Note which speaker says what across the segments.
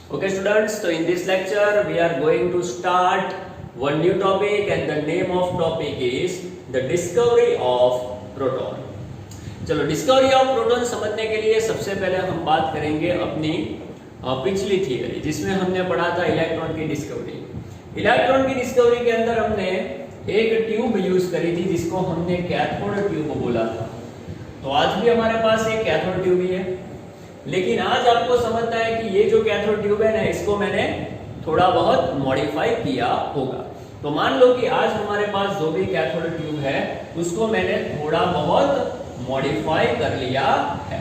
Speaker 1: Okay students, so in this lecture we are going to start one new topic and the name of topic is the discovery of proton. चलो discovery of proton समझने के लिए सबसे पहले हम बात करेंगे अपनी पिछली थियरी जिसमें हमने पढ़ा था इलेक्ट्रॉन की डिस्कवरी। इलेक्ट्रॉन की डिस्कवरी के अंदर हमने एक ट्यूब यूज करी थी जिसको हमने कैथोड ट्यूब बोला था। तो आज भी हमारे पास एक कैथोड ट्यूब ही है, लेकिन आज आपको समझना है कि ये जो कैथोड ट्यूब है ना, इसको मैंने थोड़ा बहुत मॉडिफाई किया होगा। तो मान लो कि आज हमारे पास जो भी कैथोड ट्यूब है उसको मैंने थोड़ा बहुत मॉडिफाई कर लिया है।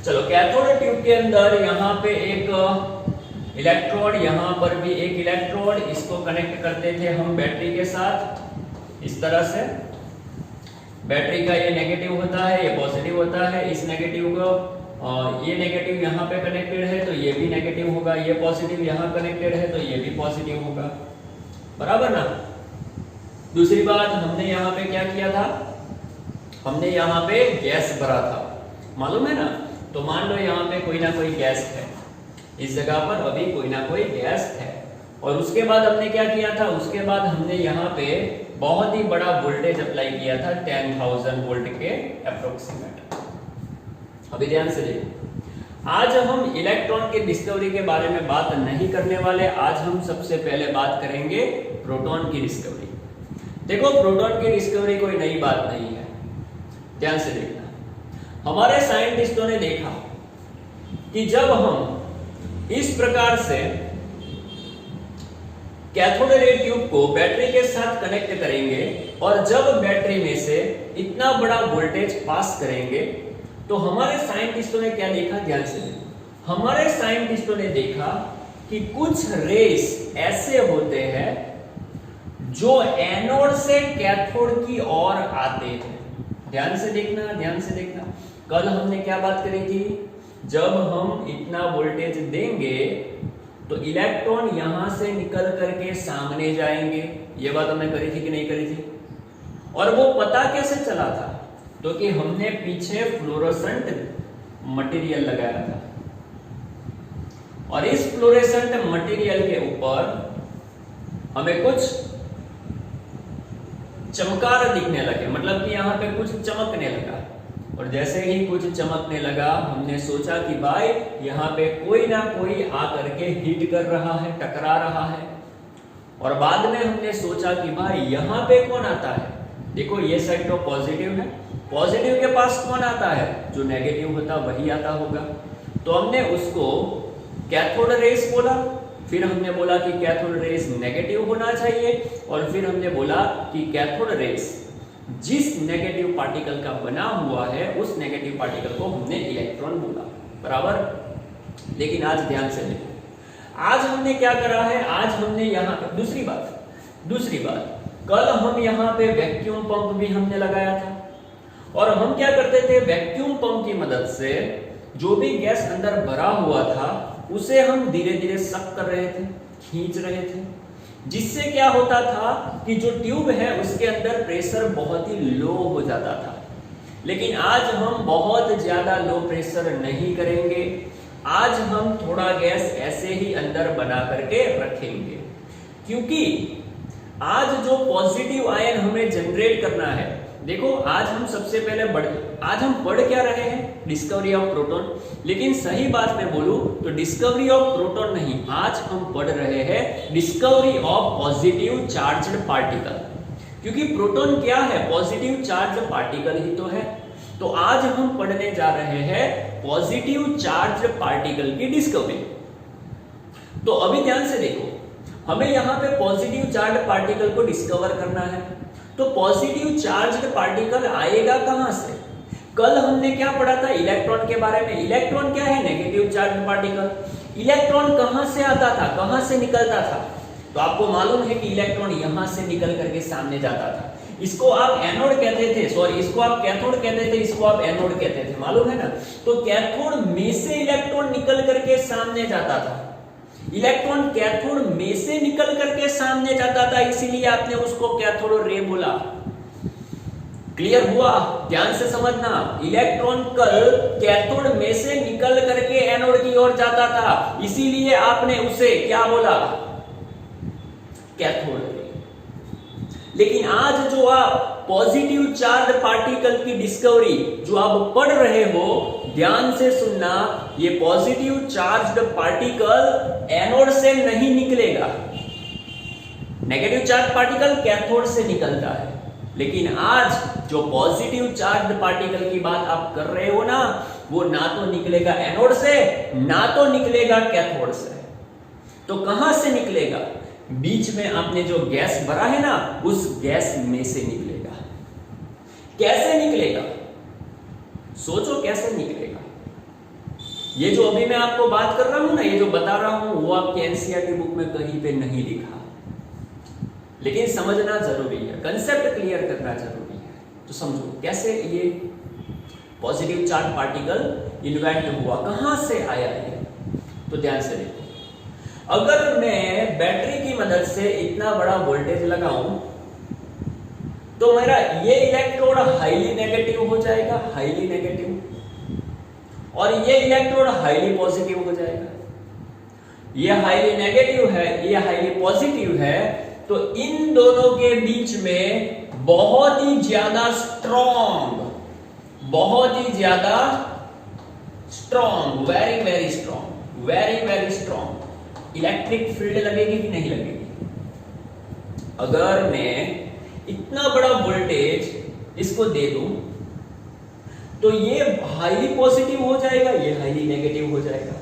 Speaker 1: चलो कैथोड ट्यूब के अंदर यहाँ पे एक इलेक्ट्रोड, यहाँ पर भी एक इलेक्ट्रोड, इसको कनेक्ट करते थे हम बैटरी के साथ इस तरह से। बैटरी का ये नेगेटिव होता है, ये पॉजिटिव होता है। इस नेगेटिव को ये नेगेटिव यहाँ पे कनेक्टेड है तो ये भी नेगेटिव होगा, ये पॉजिटिव यहाँ कनेक्टेड है तो ये भी पॉजिटिव होगा, बराबर ना। दूसरी बात, हमने यहाँ पे क्या किया था, हमने यहाँ पे गैस भरा था, मालूम है ना। तो मान लो यहाँ पे कोई ना कोई गैस है, इस जगह पर अभी कोई ना कोई गैस है। और उसके बाद हमने क्या किया था, उसके बाद हमने यहाँ पे बहुत ही बड़ा वोल्टेज अप्लाई किया था 10,000 वोल्ट के अप्रोक्सीमेट। अभी ध्यान से देखो, आज हम इलेक्ट्रॉन की डिस्कवरी के बारे में बात नहीं करने वाले। आज हम सबसे पहले बात करेंगे प्रोटॉन की डिस्कवरी। देखो प्रोटॉन की डिस्कवरी कोई नई बात नहीं है, ध्यान से देखना। हमारे साइंटिस्टों ने देखा कि जब हम इस प्रकार से कैथोड रे ट्यूब को बैटरी के साथ कनेक्ट करेंगे और जब बैटरी में से इतना बड़ा वोल्टेज पास करेंगे तो हमारे साइंटिस्टों ने क्या देखा, ध्यान से देखो। हमारे साइंटिस्टों ने देखा कि कुछ रेस ऐसे होते हैं जो एनोड से कैथोड की ओर आते हैं। ध्यान से देखना, ध्यान से देखना। कल हमने क्या बात करी थी, जब हम इतना वोल्टेज देंगे तो इलेक्ट्रॉन यहां से निकल करके सामने जाएंगे। यह बात हमने करी थी कि नहीं करी थी। और वो पता कैसे चला था, तो कि हमने पीछे फ्लोरोसेंट मटेरियल लगाया था और इस फ्लोरोसेंट मटेरियल के ऊपर हमें कुछ चमकार दिखने लगे, मतलब कि यहाँ पे कुछ चमकने लगा। और जैसे ही कुछ चमकने लगा हमने सोचा कि भाई यहाँ पे कोई ना कोई आकर के हिट कर रहा है, टकरा रहा है। और बाद में हमने सोचा कि भाई यहाँ पे कौन आता है, देखो ये साइड तो पॉजिटिव है, पॉजिटिव के पास कौन आता है, जो नेगेटिव होता वही आता होगा। तो हमने उसको कैथोड रेस बोला, फिर हमने बोला कि कैथोड रेस नेगेटिव होना चाहिए, और फिर हमने बोला कि कैथोड रेस जिस नेगेटिव पार्टिकल का बना हुआ है उस नेगेटिव पार्टिकल को हमने इलेक्ट्रॉन बोला, बराबर। लेकिन आज ध्यान से देखो, आज हमने क्या करा है, आज हमने यहाँ पे दूसरी बात, कल हम यहाँ पे वैक्यूम पंप भी हमने लगाया था। और हम क्या करते थे, वैक्यूम पंप की मदद से जो भी गैस अंदर भरा हुआ था उसे हम धीरे धीरे सक कर रहे थे, खींच रहे थे, जिससे क्या होता था कि जो ट्यूब है उसके अंदर प्रेशर बहुत ही लो हो जाता था। लेकिन आज हम बहुत ज्यादा लो प्रेशर नहीं करेंगे, आज हम थोड़ा गैस ऐसे ही अंदर बना करके रखेंगे, क्योंकि आज जो पॉजिटिव आयन हमें जनरेट करना है। देखो आज हम सबसे पहले आज हम पढ़ क्या रहे हैं, डिस्कवरी ऑफ प्रोटॉन। लेकिन सही बात मैं बोलूं तो डिस्कवरी ऑफ प्रोटॉन नहीं, आज हम पढ़ रहे हैं discovery of positive charged particle, क्योंकि प्रोटॉन क्या है, पॉजिटिव चार्ज्ड पार्टिकल ही तो है। तो आज हम पढ़ने जा रहे हैं पॉजिटिव चार्ज्ड पार्टिकल की डिस्कवरी। तो अभी ध्यान से देखो, हमें यहाँ पे पॉजिटिव चार्ज्ड पार्टिकल को डिस्कवर करना है। तो पॉजिटिव चार्ज्ड पार्टिकल आएगा कहां से, कल हमने क्या पढ़ा था इलेक्ट्रॉन के बारे में। इलेक्ट्रॉन क्या है, नेगेटिव चार्ज्ड पार्टिकल। इलेक्ट्रॉन कहां से आता था, कहां से निकलता था, तो आपको मालूम है कि इलेक्ट्रॉन यहां से निकल करके सामने जाता था। इसको आप एनोड कहते थे, सॉरी इसको आप कैथोड कहते थे, इसको आप एनोड कहते थे, मालूम है ना। तो कैथोड में से इलेक्ट्रॉन निकल करके सामने जाता था, इलेक्ट्रॉन कैथोड में से निकल करके सामने जाता था, इसीलिए आपने उसको कैथोड रे बोला। क्लियर हुआ? ध्यान से समझना, इलेक्ट्रॉन कल कैथोड में से निकल करके एनोड की ओर जाता था, इसीलिए आपने उसे क्या बोला? कैथोड। लेकिन आज जो आप पॉजिटिव चार्ज पार्टिकल की डिस्कवरी जो आप पढ़ रहे हो, ध्यान से सुनना, ये पॉजिटिव चार्ज पार्टिकल एनोड से नहीं निकलेगा। नेगेटिव चार्ज पार्टिकल कैथोड से निकलता है। लेकिन आज जो पॉजिटिव चार्ज पार्टिकल की बात आप कर रहे हो ना, वो ना तो निकलेगा एनोड से, ना तो निकलेगा कैथोड से। तो कहां से निकलेगा? बीच में आपने जो गैस भरा है ना, उस गैस में से निकलेगा। कैसे निकलेगा? सोचो कैसे निकलेगा। ये जो अभी मैं आपको बात कर रहा हूं ना, ये जो बता रहा हूं, वो आपके एनसीईआरटी बुक में कहीं पे नहीं लिखा, लेकिन समझना जरूरी है, कंसेप्ट क्लियर करना जरूरी है। तो समझो कैसे ये पॉजिटिव चार्ज पार्टिकल इन्वेंट हुआ, कहां से आया ये। तो ध्यान से देखो, अगर मैं बैटरी की मदद से इतना बड़ा वोल्टेज लगाऊं, तो मेरा ये इलेक्ट्रोड हाईली नेगेटिव हो जाएगा, हाईली नेगेटिव, और ये इलेक्ट्रोड हाईली पॉजिटिव हो जाएगा। ये हाईली नेगेटिव है, ये हाईली पॉजिटिव है, तो इन दोनों के बीच में बहुत ही ज्यादा स्ट्रॉन्ग, बहुत ही ज्यादा strong, very very strong, very very strong electric field लगेगी कि नहीं लगेगी? अगर मैं इतना बड़ा वोल्टेज इसको दे दूं, तो ये हाईली पॉजिटिव हो जाएगा, ये हाईली नेगेटिव हो जाएगा।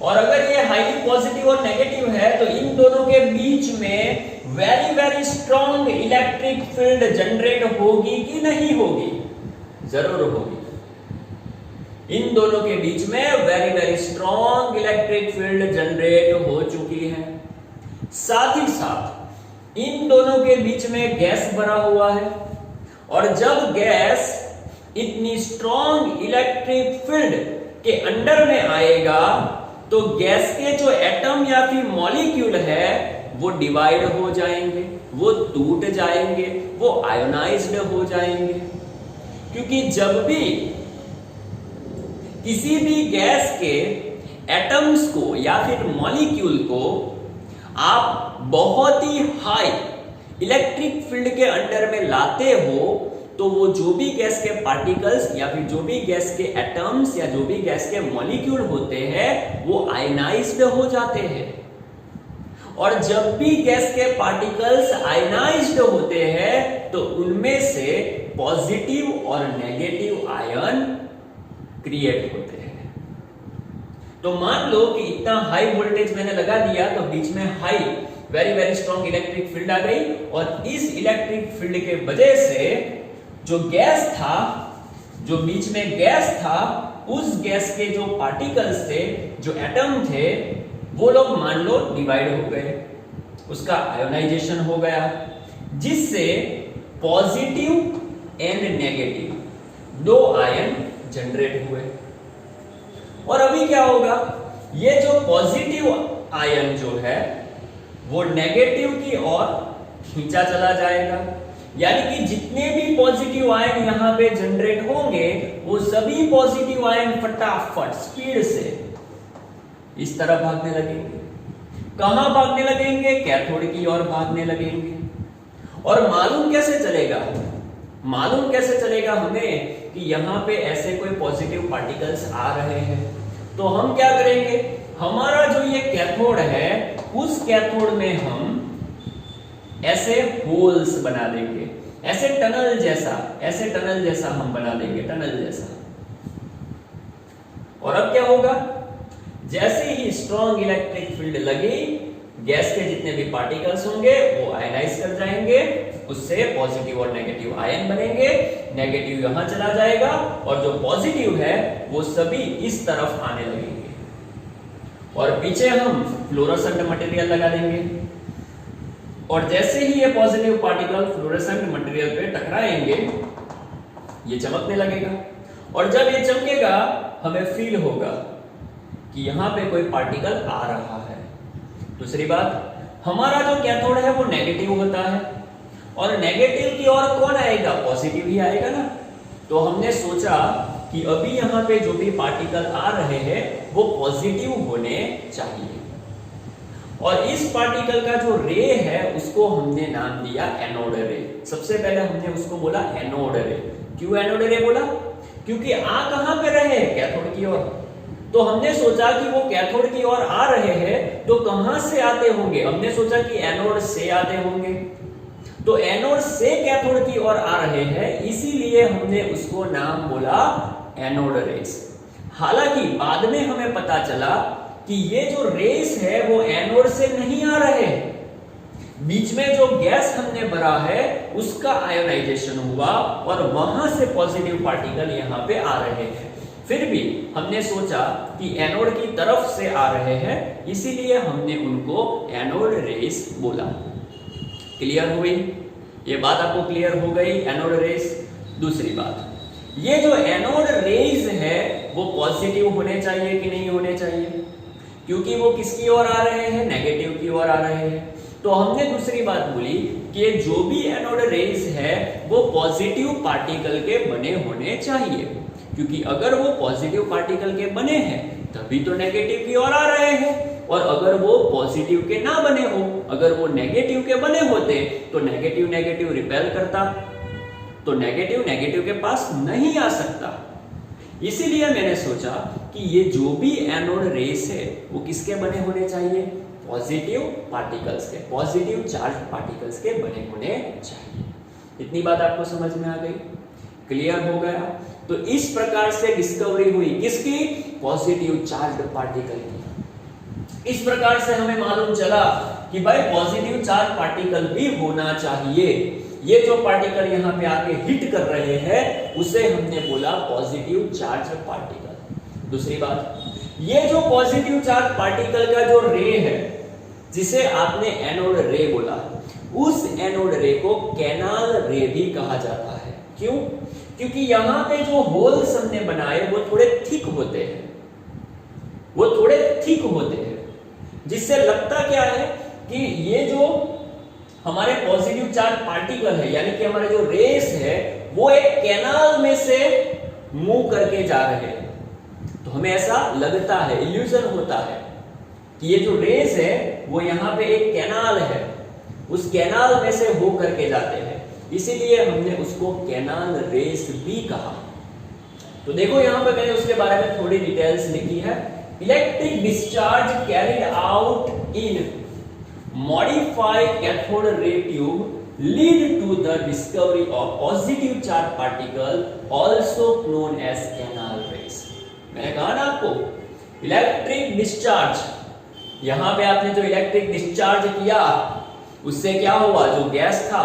Speaker 1: और अगर ये हाईली पॉजिटिव और नेगेटिव है, तो इन दोनों के बीच में very very strong electric field generate होगी कि नहीं होगी? जरूर होगी। इन दोनों के बीच में very very strong electric field generate हो चुकी है। साथ ही साथ इन दोनों के बीच में गैस भरा हुआ है, और जब गैस इतनी स्ट्रॉन्ग इलेक्ट्रिक फील्ड के अंडर में आएगा, तो गैस के जो एटम या फिर मॉलिक्यूल है वो डिवाइड हो जाएंगे, वो टूट जाएंगे, वो आयोनाइज्ड हो जाएंगे। क्योंकि जब भी किसी भी गैस के एटम्स को या फिर मॉलिक्यूल को आप बहुत ही हाई इलेक्ट्रिक फील्ड के अंडर में लाते हो, तो वो जो भी गैस के पार्टिकल्स या फिर जो भी गैस के एटम्स या जो भी गैस के मॉलिक्यूल होते हैं, वो आयनाइज्ड हो जाते हैं। और जब भी गैस के पार्टिकल्स आयनाइज्ड होते हैं, तो उनमें से पॉजिटिव और नेगेटिव आयन क्रिएट होते हैं। तो मान लो कि इतना हाई वोल्टेज मैंने लगा दिया, तो बीच में high very very strong electric field आ गई, और इस इलेक्ट्रिक फील्ड के वजह से जो गैस था, जो बीच में गैस था, उस गैस के जो पार्टिकल्स थे, जो एटम थे, वो लोग मान लो डिवाइड हो गए, उसका आयोनाइजेशन हो गया, जिससे पॉजिटिव एंड नेगेटिव दो आयन जनरेट हुए। और अभी क्या होगा? ये जो पॉजिटिव आयन जो है वो नेगेटिव की ओर खींचा चला जाएगा, यानी कि जितने भी पॉजिटिव आयन यहां पे जनरेट होंगे, वो सभी पॉजिटिव आयन फटाफट स्पीड से इस तरफ भागने लगेंगे। कहां भागने लगेंगे? कैथोड की ओर भागने लगेंगे। और मालूम कैसे चलेगा? मालूम कैसे चलेगा हमें कि यहां पे ऐसे कोई पॉजिटिव पार्टिकल्स आ रहे हैं? तो हम क्या करेंगे, हमारा जो ये कैथोड है, उस कैथोड में हम ऐसे होल्स बना देंगे, ऐसे टनल जैसा हम बना देंगे, टनल जैसा। और अब क्या होगा? जैसे ही स्ट्रॉन्ग इलेक्ट्रिक फील्ड लगी, गैस के जितने भी पार्टिकल्स होंगे वो आयनाइज कर जाएंगे, उससे पॉजिटिव और नेगेटिव आयन बनेंगे। नेगेटिव यहां चला जाएगा और जो पॉजिटिव है वो सभी इस तरफ आने लगेंगे, और पीछे हम फ्लोरोसेंट मटेरियल लगा देंगे। और जैसे ही ये पॉजिटिव पार्टिकल फ्लोरोसेंट मटेरियल पे टकराएंगे, ये चमकने लगेगा, और जब ये चमकेगा हमें फील होगा कि यहां पे कोई पार्टिकल आ रहा है। दूसरी बात, हमारा जो कैथोड है वो नेगेटिव होता है, और नेगेटिव की ओर कौन आएगा, पॉजिटिव ही आएगा ना। तो हमने सोचा कि अभी यहाँ पे जो भी पार्टिकल आ रहे हैं वो पॉजिटिव होने चाहिए, और इस पार्टिकल का जो रे है उसको हमने नाम दिया एनोड रे। सबसे पहले हमने उसको बोला एनोड रे। क्यों एनोड रे बोला, क्योंकि आ कहां पे रहे, कैथोड की ओर। तो हमने सोचा कि वो कैथोड की ओर आ रहे हैं तो कहां से आते होंगे, हमने सोचा कि एनोड से आते होंगे। तो एनोड से कैथोड की ओर आ रहे हैं, इसीलिए हमने उसको नाम बोला एनोड रेस। हालांकि बाद में हमें पता चला कि ये जो रेस है वो एनोड से नहीं आ रहे, बीच में जो गैस हमने भरा है उसका आयोनाइजेशन हुआ और वहां से पॉजिटिव पार्टिकल यहाँ पे आ रहे हैं। फिर भी हमने सोचा कि एनोड की तरफ से आ रहे हैं, इसीलिए हमने उनको एनोड रेस बोला। क्लियर हुई ये बात, आपको क्लियर हो गई एनोड रेस। दूसरी बात, ये जो एनोड रेज है वो पॉजिटिव होने चाहिए कि नहीं होने चाहिए, क्योंकि वो किसकी ओर आ रहे हैं, नेगेटिव की ओर आ रहे हैं। तो हमने दूसरी बात बोली कि जो भी एनोड रेज है वो पॉजिटिव पार्टिकल के बने होने चाहिए, क्योंकि अगर वो पॉजिटिव पार्टिकल के बने हैं तभी तो नेगेटिव की ओर आ रहे हैं, और अगर वो पॉजिटिव के ना बने हो, अगर वो नेगेटिव के बने होते तो नेगेटिव नेगेटिव रिपेल करता, तो नेगेटिव नेगेटिव के पास नहीं आ सकता। इसीलिए मैंने सोचा कि ये जो भी एनोड रेस है वो किसके बने होने चाहिए, पॉजिटिव पार्टिकल्स के, पॉजिटिव चार्ज पार्टिकल्स के बने होने चाहिए। इतनी बात आपको समझ में आ गई, क्लियर हो गया। तो इस प्रकार से डिस्कवरी हुई किसकी, पॉजिटिव चार्ज पार्टिकल की। इस प्रकार से हमें मालूम चला कि भाई पॉजिटिव चार्ज पार्टिकल भी होना चाहिए। ये जो पार्टिकल यहाँ पे आके हिट कर रहे हैं उसे हमने बोला पॉजिटिव चार्ज पार्टिकल। दूसरी बात, ये जो पॉजिटिव चार्ज पार्टिकल का जो रे है जिसे आपने एनोड रे बोला, उस एनोड रे को कैनाल रे भी कहा जाता है। क्यों, क्योंकि यहाँ पे जो होल्स हमने बनाए वो थोड़े थिक होते हैं, वो थोड़े थिक होते हैं, जिससे लगता क्या है कि ये जो हमारे पॉजिटिव चार्ज पार्टिकल है यानी कि हमारे जो रेस है वो एक कैनाल में से मूव करके जा रहे हैं। तो हमें ऐसा लगता है, इल्यूजन होता है कि ये जो रेस है वो यहाँ पे एक कैनाल है, उस कैनाल में से हो करके जाते हैं, इसीलिए हमने उसको कैनाल रेस भी कहा। तो देखो यहाँ पे मैंने उसके बारे में थोड़ी डिटेल्स लिखी है। Electric discharge carried out in modified cathode ray tube lead to the discovery of positive charge particle also known as canal rays। मैंने कहा ना आपको इलेक्ट्रिक डिस्चार्ज, यहां पे आपने जो इलेक्ट्रिक डिस्चार्ज किया उससे क्या हुआ, जो गैस था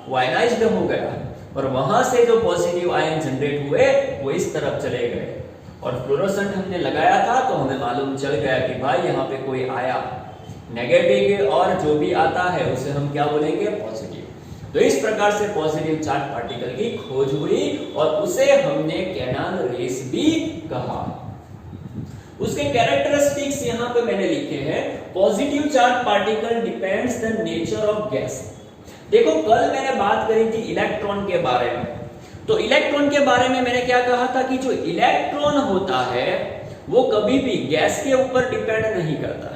Speaker 1: वो आयनाइज्ड हो गया और वहां से जो पॉजिटिव आयन जनरेट हुए वो इस तरफ चले गए, और फ्लोरोसेंट हमने लगाया था तो हमें मालूम चल गया कि भाई यहाँ पे कोई आया, नेगेटिव और जो भी आता है उसे हम क्या बोलेंगे, पॉजिटिव। तो इस प्रकार से पॉजिटिव चार्ज पार्टिकल की खोज हुई और उसे हमने कैनाल रेस भी कहा। उसके कैरेक्टरिस्टिक्स यहाँ पे मैंने लिखे हैं। Positive charge particle depends the nature of gas. देखो कल मैंने बात करी थी इलेक्ट्रॉन के बारे में, तो इलेक्ट्रॉन के बारे में मैंने क्या कहा था कि जो इलेक्ट्रॉन होता है वो कभी भी गैस के ऊपर डिपेंड नहीं करता।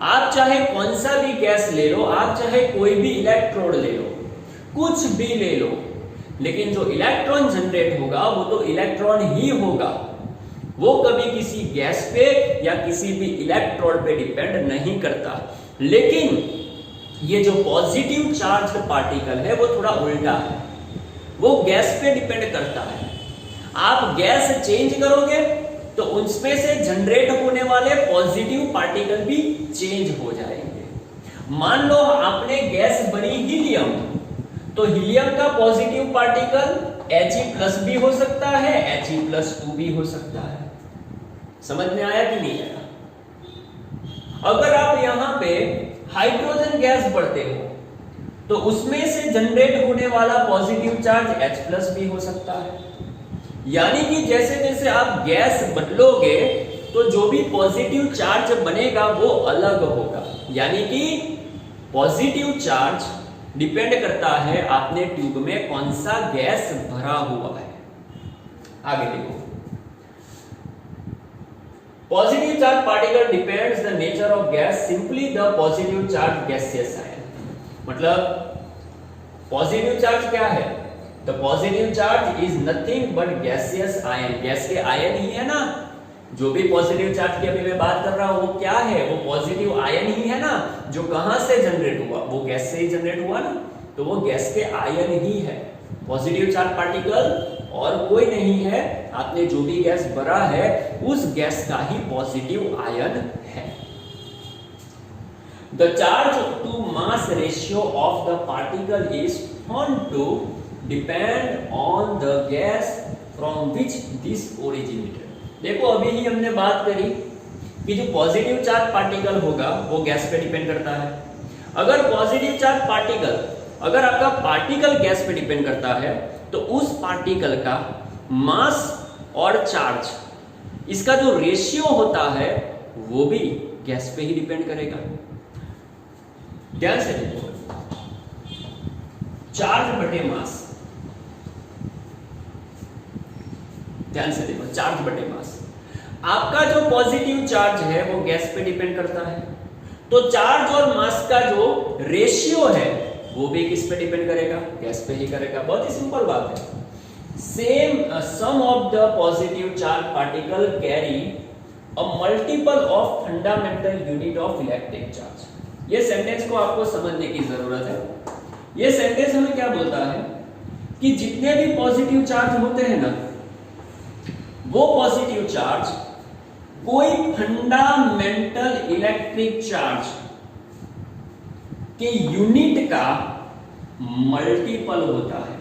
Speaker 1: आप चाहे कौन सा भी गैस ले लो, आप चाहे कोई भी इलेक्ट्रोड ले लो, कुछ भी ले लो, लेकिन जो इलेक्ट्रॉन जनरेट होगा वो तो इलेक्ट्रॉन ही होगा, वो कभी किसी गैस पे या किसी भी इलेक्ट्रोड पे डिपेंड नहीं करता। लेकिन ये जो पॉजिटिव चार्ज पार्टिकल है वो थोड़ा उल्टा है, वो गैस पे डिपेंड करता है। आप गैस चेंज करोगे तो उसमें से जनरेट होने वाले पॉजिटिव पार्टिकल भी चेंज हो जाएंगे। मान लो आपने गैस भरी हीलियम, तो हीलियम का पॉजिटिव पार्टिकल He+ भी हो सकता है, He+2 भी हो सकता है। समझ में आया कि नहीं आया? अगर आप यहाँ पे हाइड्रोजन गैस बढ़ते हो तो उसमें से जनरेट होने वाला पॉजिटिव चार्ज H+ भी हो सकता है। यानी कि जैसे जैसे आप गैस बदलोगे तो जो भी पॉजिटिव चार्ज बनेगा वो अलग होगा। यानी कि पॉजिटिव चार्ज डिपेंड करता है आपने ट्यूब में कौन सा गैस भरा हुआ है। आगे देखो, positive charge particle depends the nature of gas simply the positive charge gaseous ion. मतलब पॉजिटिव चार्ज क्या है? The positive charge is nothing but gaseous ion. Gas के आयन ही है ना, जो भी पॉजिटिव चार्ज की अभी मैं बात कर रहा हूं वो क्या है? वो पॉजिटिव आयन ही है ना, जो कहां से जनरेट हुआ? वो गैस से ही जनरेट हुआ ना, तो वो गैस के आयन ही है। पॉजिटिव चार्ज पार्टिकल और कोई नहीं है, आपने जो भी गैस भरा है उस गैस का ही पॉजिटिव आयन है। The charge to mass ratio of the particle is found to depend on the gas from which this originated. देखो अभी ही हमने बात करी कि जो पॉजिटिव चार्ज पार्टिकल होगा वो गैस पे डिपेंड करता है। अगर पॉजिटिव चार्ज पार्टिकल, अगर आपका पार्टिकल गैस पे डिपेंड करता है तो उस पार्टिकल का मास और चार्ज, इसका जो रेशियो होता है वो भी गैस पे ही डिपेंड करेगा। ध्यान से देखो, चार्ज बटे मास, ध्यान से देखो, चार्ज बटे मास। आपका जो पॉजिटिव चार्ज है वो गैस पे डिपेंड करता है, तो चार्ज और मास का जो रेशियो है वो भी किस पे डिपेंड करेगा? गैस पे ही करेगा। बहुत ही सिंपल बात है। Same some of the positive charge particle carry a multiple of fundamental unit of electric charge. ये सेंटेंस को आपको समझने की जरूरत है। ये सेंटेंस हमें क्या बोलता है कि जितने भी पॉजिटिव चार्ज होते हैं ना, वो पॉजिटिव चार्ज कोई फंडामेंटल इलेक्ट्रिक चार्ज के यूनिट का मल्टीपल होता है।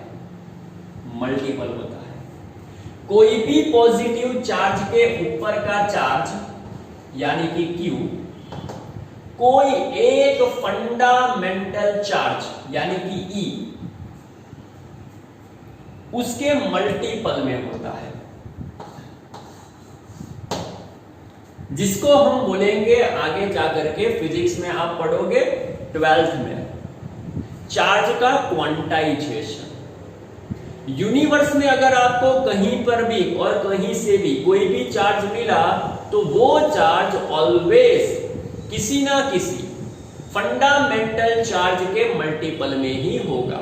Speaker 1: मल्टीपल होता है। कोई भी पॉजिटिव चार्ज के ऊपर का चार्ज यानी कि Q कोई एक फंडामेंटल चार्ज यानी कि E उसके मल्टीपल में होता है, जिसको हम बोलेंगे आगे जाकर के फिजिक्स में आप पढ़ोगे 12th में, चार्ज का क्वांटाइजेशन। यूनिवर्स में अगर आपको कहीं पर भी और कहीं से भी कोई भी चार्ज मिला तो वो चार्ज ऑलवेज किसी ना किसी फंडामेंटल चार्ज के मल्टीपल में ही होगा।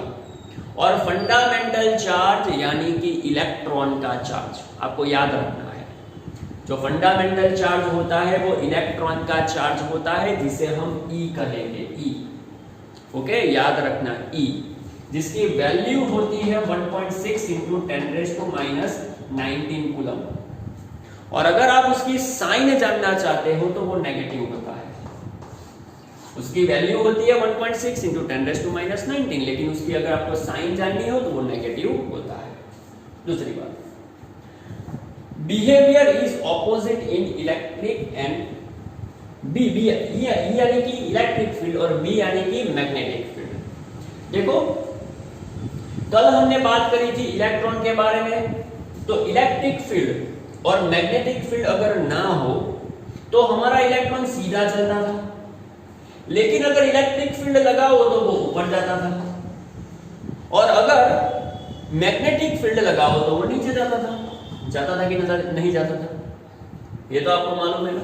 Speaker 1: और फंडामेंटल चार्ज यानी कि इलेक्ट्रॉन का चार्ज, आपको याद रखना है, जो फंडामेंटल चार्ज होता है वो इलेक्ट्रॉन का चार्ज होता है, जिसे हम E कहेंगे। E, ओके, याद रखना E, जिसकी वैल्यू होती है 1.6 इंटू 10⁻⁹ कूलम। और अगर आप उसकी साइन जानना चाहते हो तो वो नेगेटिव होता है। उसकी वैल्यू होती है 1.6 इंटू 10⁻⁹, लेकिन उसकी अगर आपको साइन जाननी हो तो वो नेगेटिव होता है। दूसरी बात, behaviour is opposite in electric and B यानी कि इलेक्ट्रिक फील्ड और बी यानी कि मैग्नेटिक फील्ड। देखो कल हमने बात करी थी इलेक्ट्रॉन के बारे में, तो इलेक्ट्रिक फील्ड और मैग्नेटिक फील्ड अगर ना हो तो हमारा इलेक्ट्रॉन सीधा चलता था, लेकिन अगर इलेक्ट्रिक फील्ड लगा हो तो वो ऊपर जाता था, और अगर मैग्नेटिक फील्ड लगा हो तो वो नीचे जाता था। जाता था कि नहीं जाता था? ये तो आपको मालूम है ना।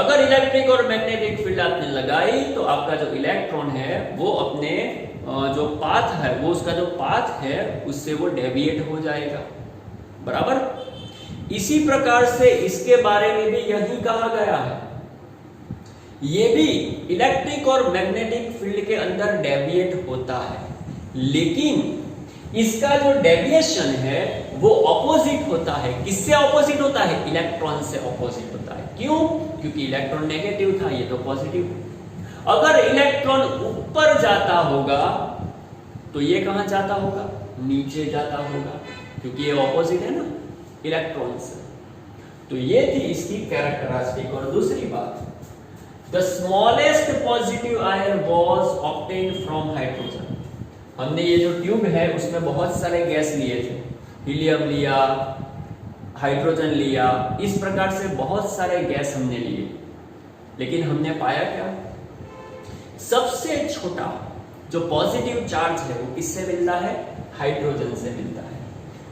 Speaker 1: अगर इलेक्ट्रिक और मैग्नेटिक फील्ड आपने लगाई तो आपका जो इलेक्ट्रॉन है वो अपने जो पाथ है, वो उसका जो पाथ है उससे वो डेविएट हो जाएगा, बराबर। इसी प्रकार से इसके बारे में भी यही कहा गया है, ये भी इलेक्ट्रिक और मैग्नेटिक फील्ड के अंदर डेविएट होता है, लेकिन इसका जो डेविएशन है वो ऑपोजिट होता है। किससे ऑपोजिट होता है? इलेक्ट्रॉन से ऑपोजिट होता है। क्यों? क्योंकि इलेक्ट्रॉन नेगेटिव था, ये तो पॉजिटिव। अगर इलेक्ट्रॉन ऊपर जाता होगा तो ये कहां जाता होगा? नीचे जाता होगा, क्योंकि ये ऑपोजिट है ना इलेक्ट्रॉन से। तो ये थी इसकी कैरेक्टरिस्टिक। और दूसरी बात, the smallest positive ion was obtained from hydrogen. हमने ये जो ट्यूब है उसमें बहुत सारे गैस लिए थे, हीलियम लिया, हाइड्रोजन लिया, इस प्रकार से बहुत सारे गैस हमने लिए, लेकिन हमने पाया क्या? सबसे छोटा जो पॉजिटिव चार्ज है वो किससे मिलता है? हाइड्रोजन से मिलता है।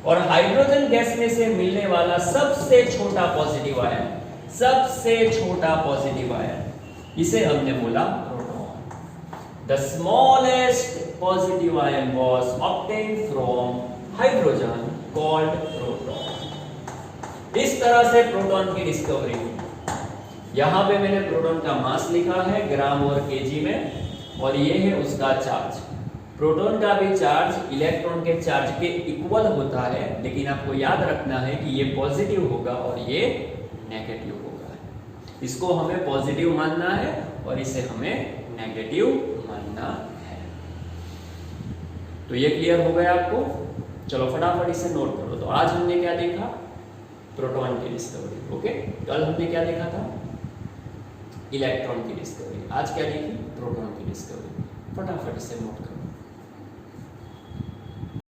Speaker 1: और हाइड्रोजन गैस में से मिलने वाला सबसे छोटा पॉजिटिव आयन, सबसे छोटा पॉजिटिव आयन, इसे हमने बोला proton. The smallest positive ion was obtained from hydrogen called proton. इस तरह से प्रोटॉन की डिस्कवरी हुई। यहां पे मैंने प्रोटॉन का मास लिखा है ग्राम और केजी में, और ये है उसका चार्ज। प्रोटॉन का भी चार्ज इलेक्ट्रॉन के चार्ज के इक्वल होता है, लेकिन आपको याद रखना है कि ये पॉजिटिव होगा और ये नेगेटिव होगा। इसको हमें पॉजिटिव मानना है और इसे हमें नेगेटिव मानना है। तो ये क्लियर हो गया आपको? चलो फटाफट इसे नोट करो। तो आज हमने क्या देखा? प्रोटॉन की डिस्कवरी। ओके, कल हमने क्या देखा था? इलेक्ट्रॉन की डिस्कवरी। आज क्या देखी? प्रोटॉन की डिस्कवरी। फटाफट इसे नोट करो।